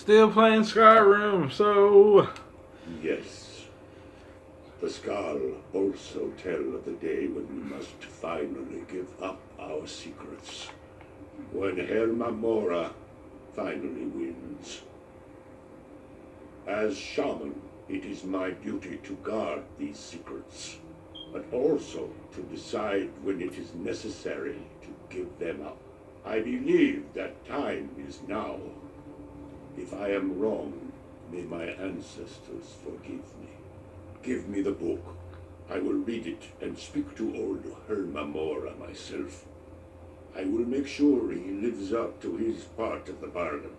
Still playing Skyrim, so... Yes. The Skull also tell of the day when we must finally give up our secrets. When Helmamora finally wins. As shaman, it is my duty to guard these secrets, but also to decide when it is necessary to give them up. I believe that time is now. If I am wrong, may my ancestors forgive me. Give me the book. I will read it and speak to old Helmamora myself. I will make sure he lives up to his part of the bargain.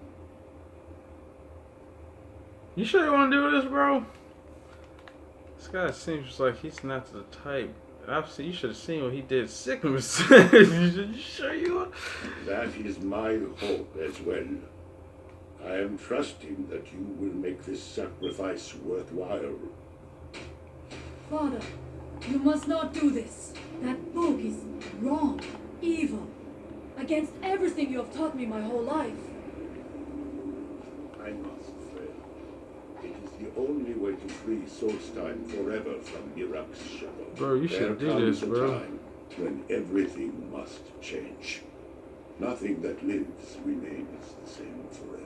You sure you want to do this, bro? This guy seems like he's not the type. You should have seen what he did. Sickness. You sure you want? That is my hope as well. I am trusting that you will make this sacrifice worthwhile. Father, you must not do this. That book is wrong, evil, against everything you have taught me my whole life. I must, Freya. It is the only way to free Solstein forever from Mirak's shadow. Bro, you should do this, bro. There comes a time when everything must change. Nothing that lives remains the same forever.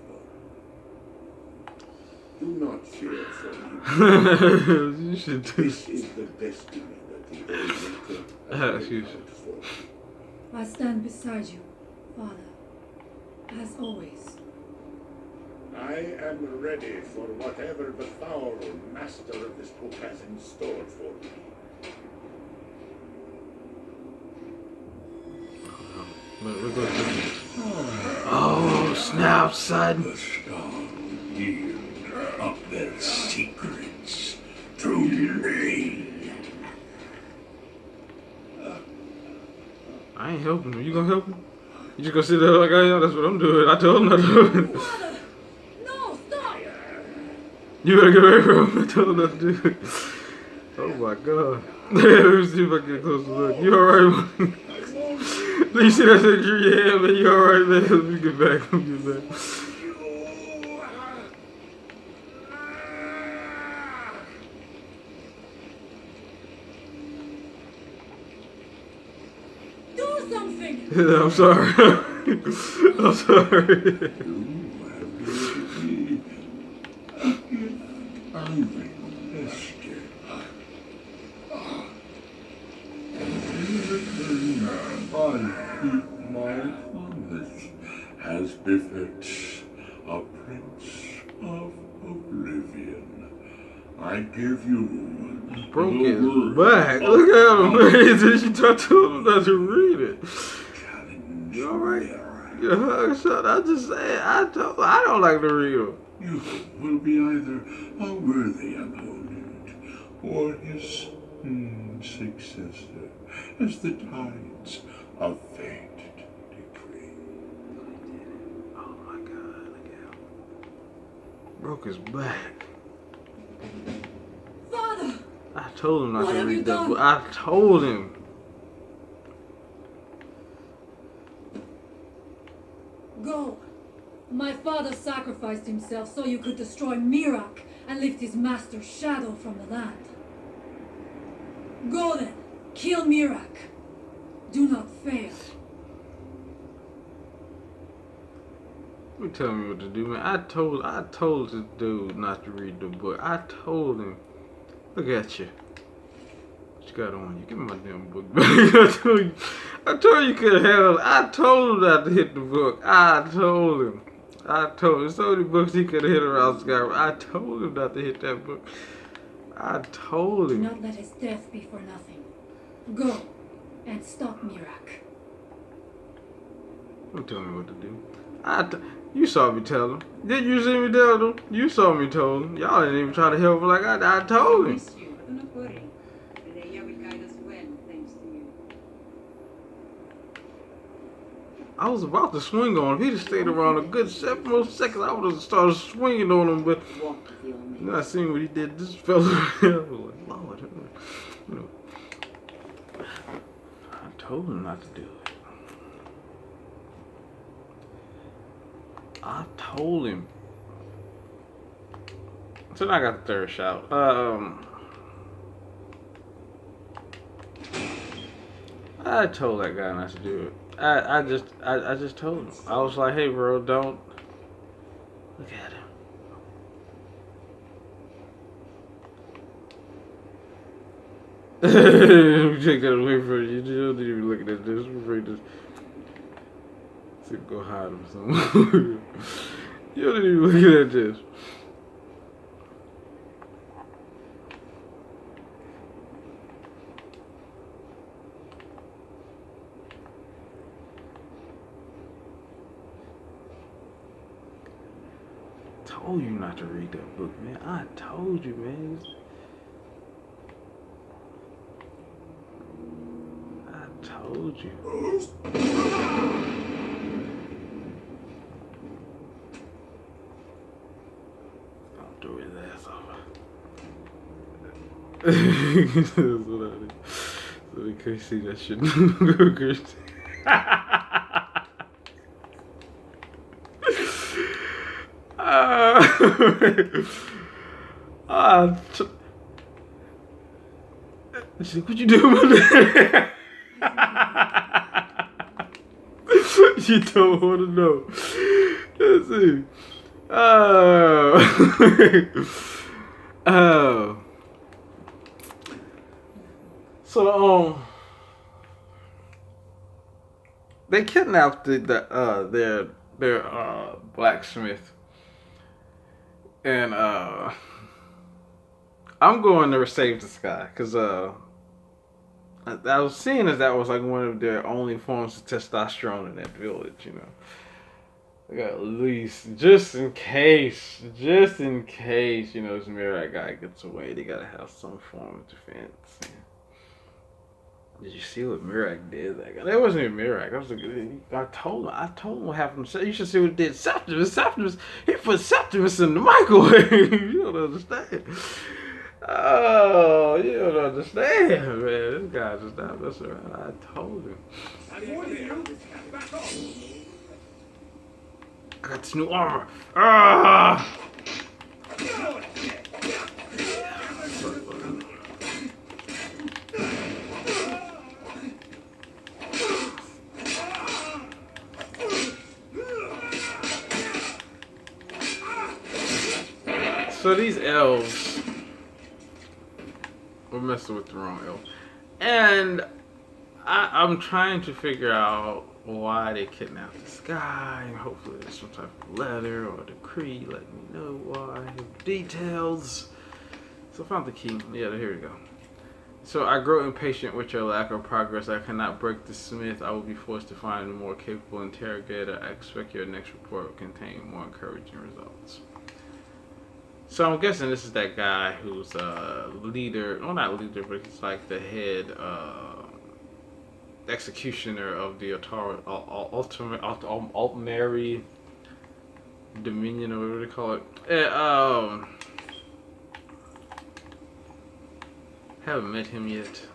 Do not fear for me. You should do this. Is the destiny that the old Maker has laid out for me. I stand beside you, Father, as always. I am ready for whatever the foul master of this book has in store for me. Oh, snap, son. The Skull yield up their secrets to me. I ain't helping him. You gonna help him? You just gonna sit there like I am? That's what I'm doing. I told him not to do it. Father! No, stop! You better get away from him. I told him not to do it. Oh my god. Let me see if I can get close to look. You alright, man? You see that thing through your hand, man? You alright, man? Let me get back. Let me get back. Do something! I'm sorry. I'm sorry. My promise, as befits a prince of oblivion. I give you Broke his back. Look at him, man. She told him not to read it. You alright? You hug, son. I just said, I don't like to read them. You will be either a worthy opponent or his successor, as the tides of fate decree. Oh my god, look at him. Broke his back. Father! I told him not What to have read you that done? book. I told him. Go. My father sacrificed himself so you could destroy Mirak and lift his master's shadow from the land. Go then. Kill Mirak. Do not fail. You tell me what to do, man. I told this dude not to read the book. I told him. Look at you. What you got on you? Give me my damn book back. I told you could handle it. I told him not to hit the book. I told him. So many books he could have hit around Skyrim. I told him not to hit that book. I told Do him. not let his death be for nothing. Go and stop Mirak. Don't tell me what to do. You saw me tell him. Did you see me tell him? You saw me tell him. Y'all didn't even try to help him like I told him. miss you, but do not worry. Freya will guide us well, thanks to you. I was about to swing on him. He'd have stayed around a good 7 more seconds. I would have started swinging on him, but Walk with your mate. then I seen what he did. This fella, I was like, Lord, you know. I told him not to do it. I told him. So now I got the third shout. I told that guy not to do it. I just told him. I was like, hey bro, don't look at him. Take that away from you. You don't even looking at this. We're just see him go hide him somewhere. You don't even looking at this. I told you not to read that book, man. I told you, man. I told you. I'll throw his ass over. That's what I did. So they couldn't see that shit. Go crazy. She's like, what you doing with that? She don't want to know. Let's see. Oh. So they kidnapped their blacksmith, and I'm going to save this guy because I was seeing as that was like one of their only forms of testosterone in that village, you know. I got at least just in case, you know, this Mirak guy gets away, they gotta have some form of defense. Did you see what Mirak did? That wasn't even Mirak. I told him what happened. You should see what he did. Septimus, he put Septimus in the microwave. You don't understand. Oh, you don't understand, man. This guy just not messing around. I told him. I got this new armor. Ah! So these elves, we're messing with the wrong elf, and I'm trying to figure out why they kidnapped this guy. And hopefully there's some type of letter or decree letting me know why. Details. So I found the key. Yeah, here we go. So I grow impatient with your lack of progress. I cannot break the smith. I will be forced to find a more capable interrogator. I expect your next report will contain more encouraging results. So I'm guessing this is that guy who's leader, well not leader, but he's like the head executioner of the Altmary Dominion, or whatever they call it. Haven't met him yet.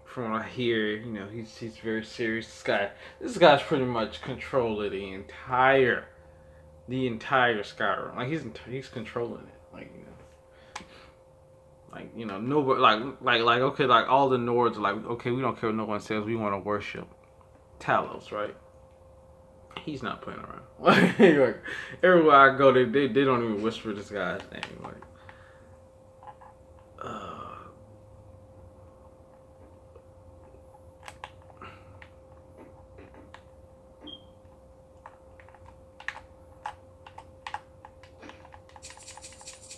From what I hear, you know, he's very serious. This guy's pretty much controlling the entire SKYRIM. Like he's controlling it. Like you know, nobody like okay, like all the Nords are like, okay, we don't care what no one says, we want to worship Talos, right? He's not playing around. Like everywhere I go, they don't even whisper this guy's name. Like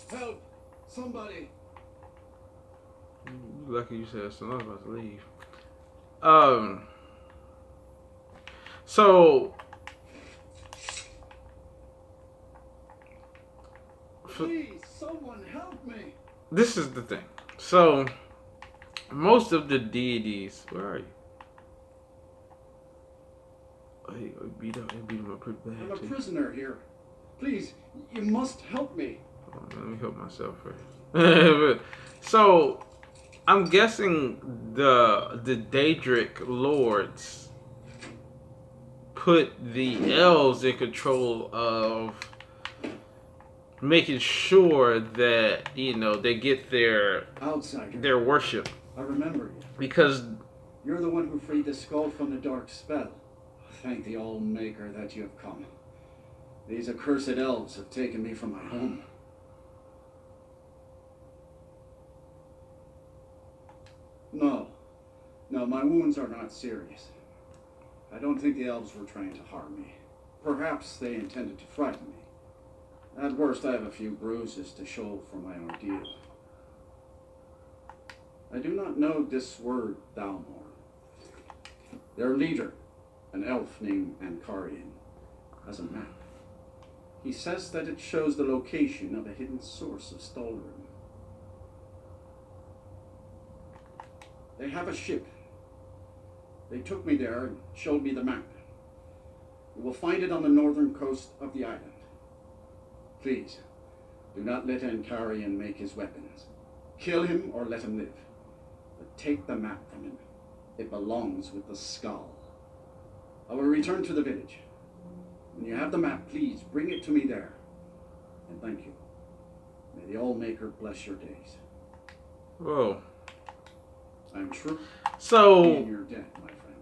help! Somebody! Lucky you said so. I was about to leave. So Please, someone help me! this is the thing. So most of the deities, where are you? Oh, he beat him up pretty bad. I'm a too. prisoner here. Please, you must help me. Hold on, let me help myself first. So I'm guessing the Daedric lords put the elves in control of making sure that, you know, they get Outsider. their worship. I remember you. Because You're the one who freed the skull from the dark spell. Thank the All-Maker that you have come. These accursed elves have taken me from my home. No, my wounds are not serious. I don't think the elves were trying to harm me. Perhaps they intended to frighten me. At worst, I have a few bruises to show for my ordeal. I do not know this word Thalmor. Their leader, an elf named Ankarian, has a map. He says that it shows the location of a hidden source of SKYRIM. They have a ship. They took me there and showed me the map. You will find it on the northern coast of the island. Please, do not let Ankarian make his weapons. Kill him or let him live. But take the map from him. It belongs with the skull. I will return to the village. When you have the map, please bring it to me there. And thank you. May the All-Maker bless your days. whoa. I am true. So And you're dead, my friend.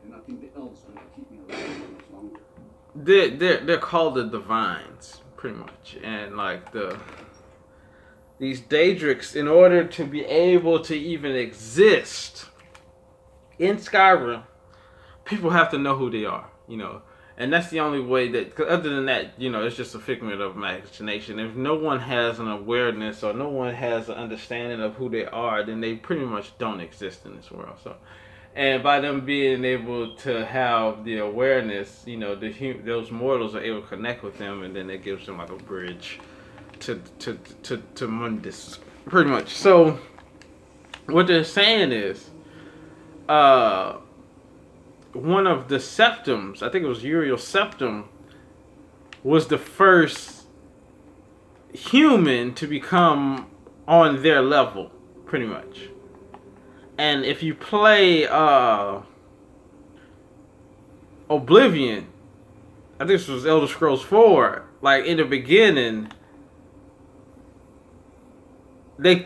And I think the elves will keep me alive much longer. they're called the divines, pretty much, and like these Daedrics, in order to be able to even exist in Skyrim, people have to know who they are, you know. And that's the only way that, 'cause other than that, you know, it's just a figment of imagination. If no one has an awareness or no one has an understanding of who they are, then they pretty much don't exist in this world. So, and by them being able to have the awareness, you know, those mortals are able to connect with them, and then it gives them like a bridge to Mundus, pretty much. So, what they're saying is, one of the septums, I think it was Uriel's septum, was the first human to become on their level, pretty much. And if you play Oblivion, I think this was Elder Scrolls 4, like in the beginning, they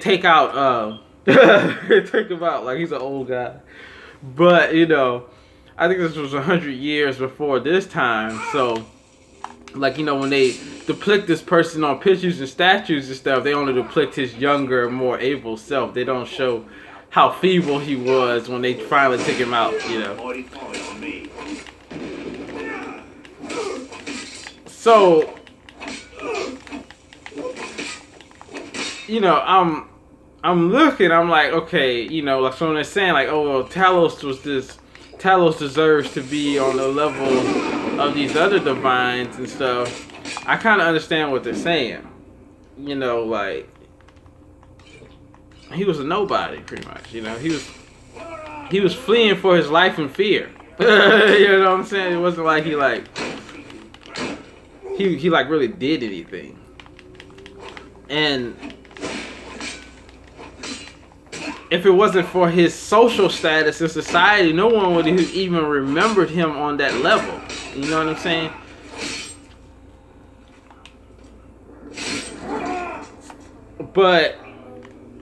take out they take him out like he's an old guy. But, you know, I think this was 100 years before this time. So, like, you know, when they depict this person on pictures and statues and stuff, they only depict his younger, more able self. They don't show how feeble he was when they finally took him out, you know. So, you know, I'm looking, I'm like, okay, you know, like, so when they're saying, like, oh, well, Talos deserves to be on the level of these other divines and stuff, I kind of understand what they're saying. You know, like, he was a nobody, pretty much, you know, he was fleeing for his life in fear. You know what I'm saying? It wasn't like he like really did anything. And if it wasn't for his social status in society, no one would have even remembered him on that level. You know what I'm saying? But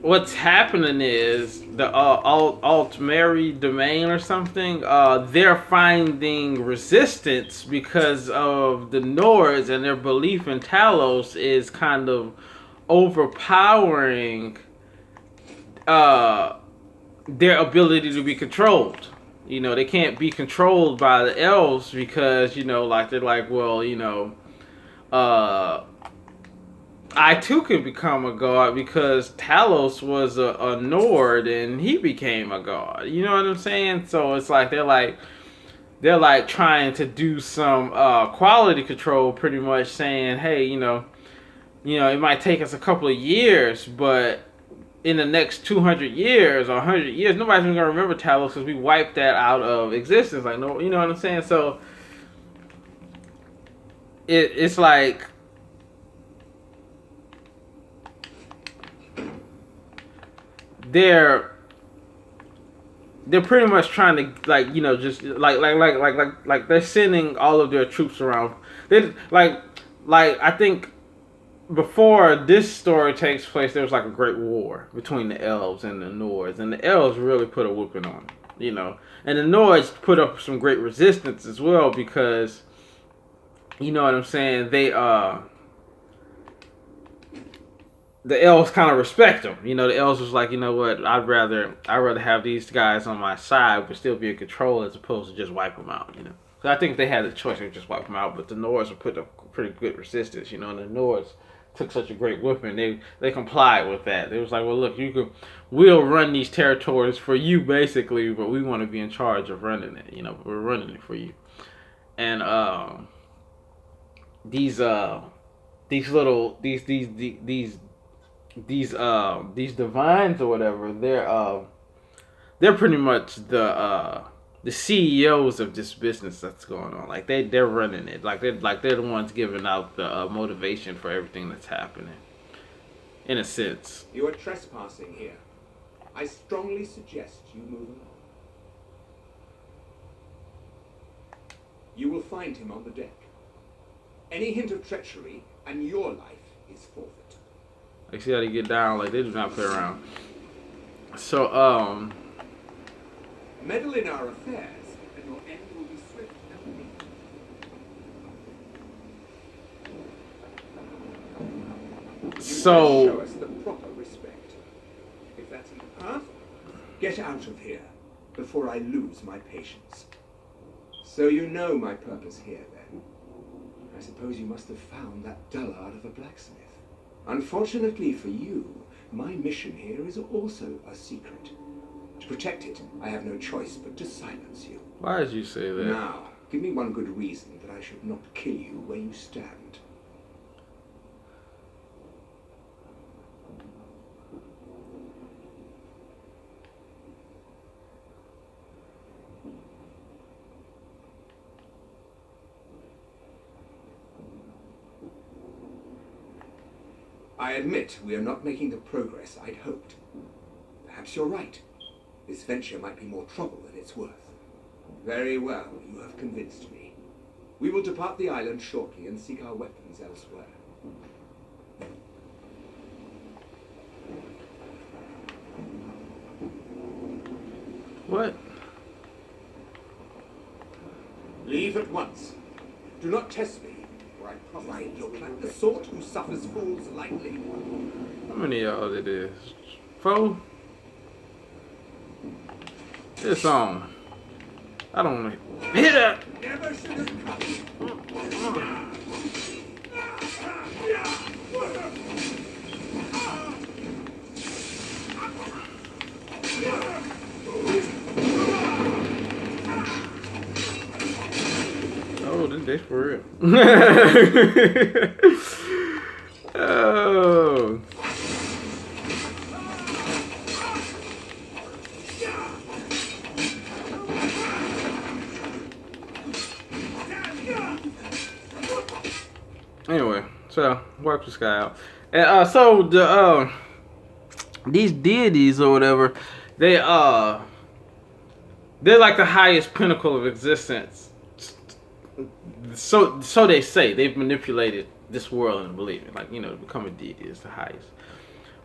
what's happening is the Altmeri domain or something, they're finding resistance because of the Nords, and their belief in Talos is kind of overpowering their ability to be controlled. You know, they can't be controlled by the elves because, you know, like, they're like, well, you know, I too can become a god because Talos was a Nord and he became a god. You know what I'm saying? So it's like they're like trying to do some quality control, pretty much saying, hey, you know, it might take us a couple of years, but in the next 200 years or 100 years, nobody's even gonna remember Talos because we wiped that out of existence. Like, no, you know what I'm saying? So it's like they're pretty much trying to, like, you know, just like they're sending all of their troops around. They like like I think before this story takes place, there was like a great war between the elves and the Nords, and the elves really put a whooping on them, you know, and the Nords put up some great resistance as well because, you know what I'm saying, the elves kind of respect them. You know, the elves was like, you know what, I'd rather have these guys on my side but still be in control as opposed to just wipe them out, you know. So I think if they had the choice, they would just wipe them out. But the Nords would put up pretty good resistance, you know. And the Nords took such a great whipping, they complied with that. They was like, well, look, we'll run these territories for you basically, but we want to be in charge of running it. You know, we're running it for you. And these divines or whatever, they're pretty much the CEOs of this business that's going on. Like they're running it. Like they're the ones giving out the motivation for everything that's happening. In a sense. You are trespassing here. I strongly suggest you move along. You will find him on the deck. Any hint of treachery, and your life is forfeit. Like, see how they get down? Like, they do not play around. So, meddle in our affairs, and your end will be swift and painful. So, show us the proper respect. If that's in the path, get out of here before I lose my patience. So you know my purpose here, then. I suppose you must have found that dullard of a blacksmith. Unfortunately for you, my mission here is also a secret. To protect it, I have no choice but to silence you. why did you say that? Now, give me one good reason that I should not kill you where you stand. I admit we are not making the progress I'd hoped. Perhaps you're right. This venture might be more trouble than it's worth. Very well, you have convinced me. We will depart the island shortly and seek our weapons elsewhere. What? Leave at once. Do not test me, or I promise I look like the sort who suffers fools lightly. How many of y'all it is? 4? It's on. I don't know. Hit it! Never should have come. Oh, this for real. Oh. Anyway, so wipe this guy out, and so these deities or whatever, they're like the highest pinnacle of existence. So they say. They've manipulated this world and believe it. Like, you know, to become a deity is the highest.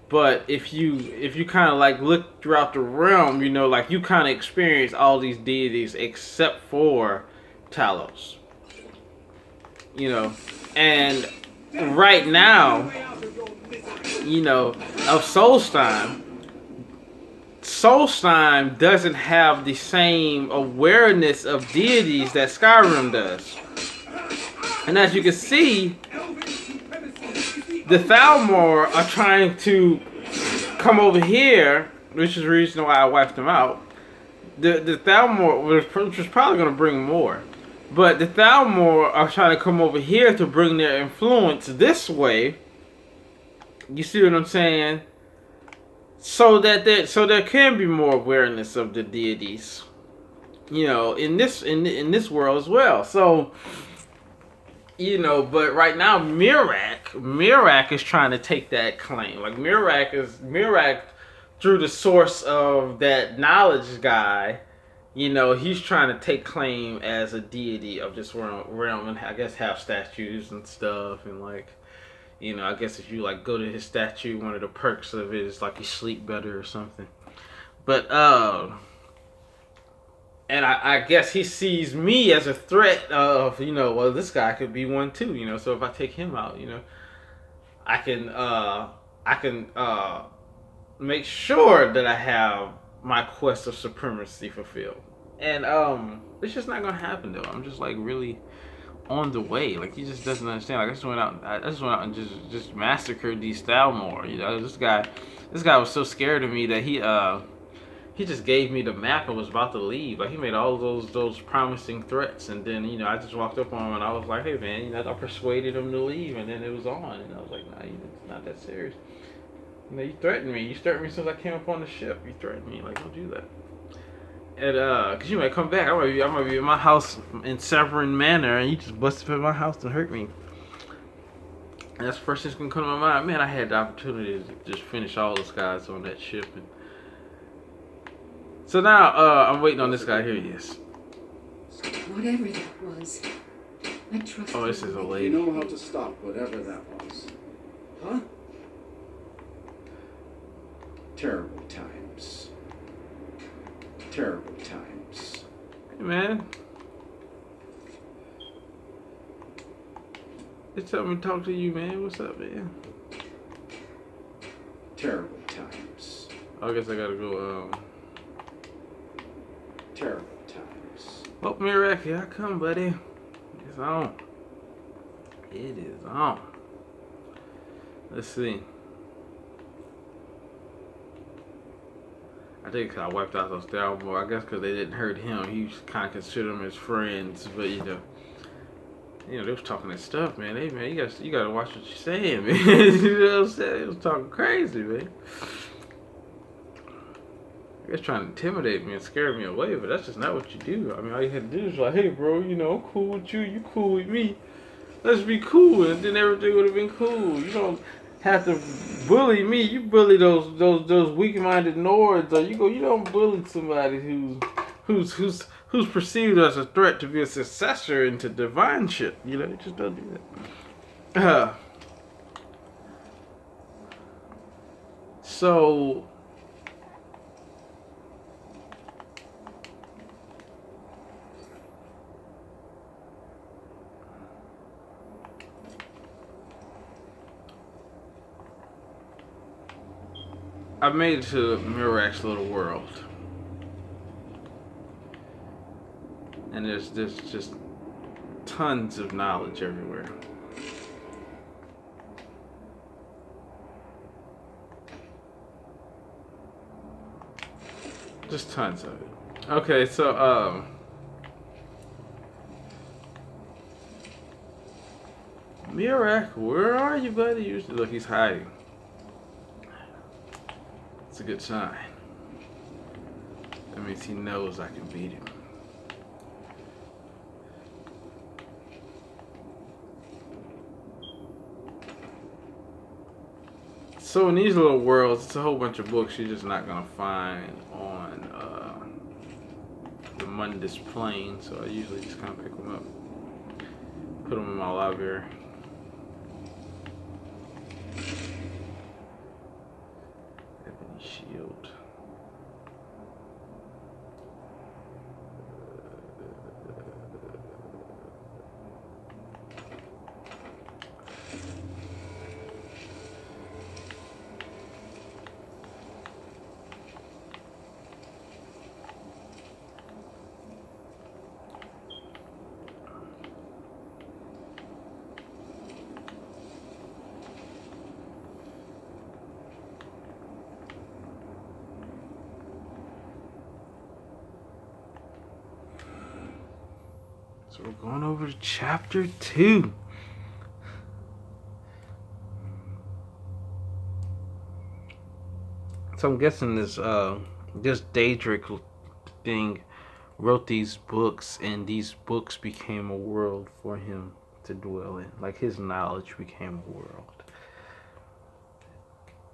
But if you kind of like look throughout the realm, you know, like you kind of experience all these deities except for Talos. You know, and right now, you know, of Solstheim doesn't have the same awareness of deities that Skyrim does. And as you can see, the Thalmor are trying to come over here, which is the reason why I wiped them out. The Thalmor was probably going to bring more. But the Thalmor are trying to come over here to bring their influence this way. You see what I'm saying? So that there can be more awareness of the deities, you know, in this world as well. So, you know, but right now Miraak is trying to take that claim. Like Miraak through the source of that knowledge guy, you know, he's trying to take claim as a deity of this realm, and I guess have statues and stuff, and like, you know, I guess if you like go to his statue, one of the perks of it is like you sleep better or something. But and I guess he sees me as a threat of, you know, well, this guy could be one too, you know. So if I take him out, you know, I can make sure that I have my quest of supremacy fulfilled. And it's just not gonna happen though. I'm just like really on the way. Like he just doesn't understand. Like I just went out and just massacred these Thalmor. You know, this guy was so scared of me that he just gave me the map and was about to leave. Like he made all those promising threats, and then, you know, I just walked up on him and I was like, hey man, you know, I persuaded him to leave, and then it was on, and I was like, nah, it's not that serious. You know, you threatened me. You threatened me since I came up on the ship. You threatened me. Like, don't do that. And cause you might come back. I might be in my house in Severin Manor, and you just busted up in my house and hurt me. And that's the first thing that's gonna come to my mind. Man, I had the opportunity to just finish all those guys on that ship. And so now I'm waiting on this guy. Here he is. Whatever that was, I trust Oh, this you. is a You lady. know how to stop whatever that was. Huh? Terrible times. Terrible times. Hey man. Just tell me to talk to you, man. What's up, man? Terrible times. I guess I gotta go. Terrible times. Oh, Mirek, here I come, buddy. It's on. It is on. Let's see. I think I wiped out those Thalmor. I guess because they didn't hurt him. He kind of considered them as friends, but you know, they was talking that stuff, man. Hey, man, you gotta watch what you're saying, man. You know what I'm saying? They was talking crazy, man. I guess trying to intimidate me and scare me away, but that's just not what you do. I mean, all you had to do is like, hey, bro, you know, I'm cool with you. You cool with me. Let's be cool, and then everything would have been cool. You don't have to bully me. You bully those weak-minded Nords, or you don't bully somebody who's perceived as a threat to be a successor into divineship. You know, you just don't do that. So I made it to Mirak's little world. And there's just tons of knowledge everywhere. Just tons of it. Okay, so Mirak, where are you, buddy? Look, he's hiding. It's a good sign. That means he knows I can beat him. So in these little worlds, it's a whole bunch of books you're just not gonna find on the Mundus plane. So I usually just kind of pick them up, put them in my library. Ebony shield. So we're going over to chapter 2. So I'm guessing this Daedric thing wrote these books, and these books became a world for him to dwell in. Like his knowledge became a world.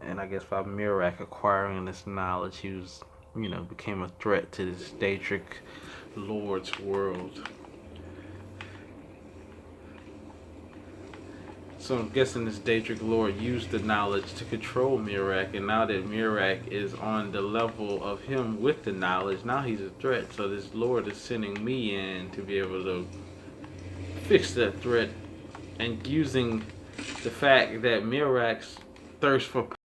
And I guess by Mirak acquiring this knowledge, he was you know, became a threat to this Daedric Lord's world. So I'm guessing this Daedric Lord used the knowledge to control Mirak, and now that Mirak is on the level of him with the knowledge, now he's a threat. So this Lord is sending me in to be able to fix that threat, and using the fact that Mirak's thirst for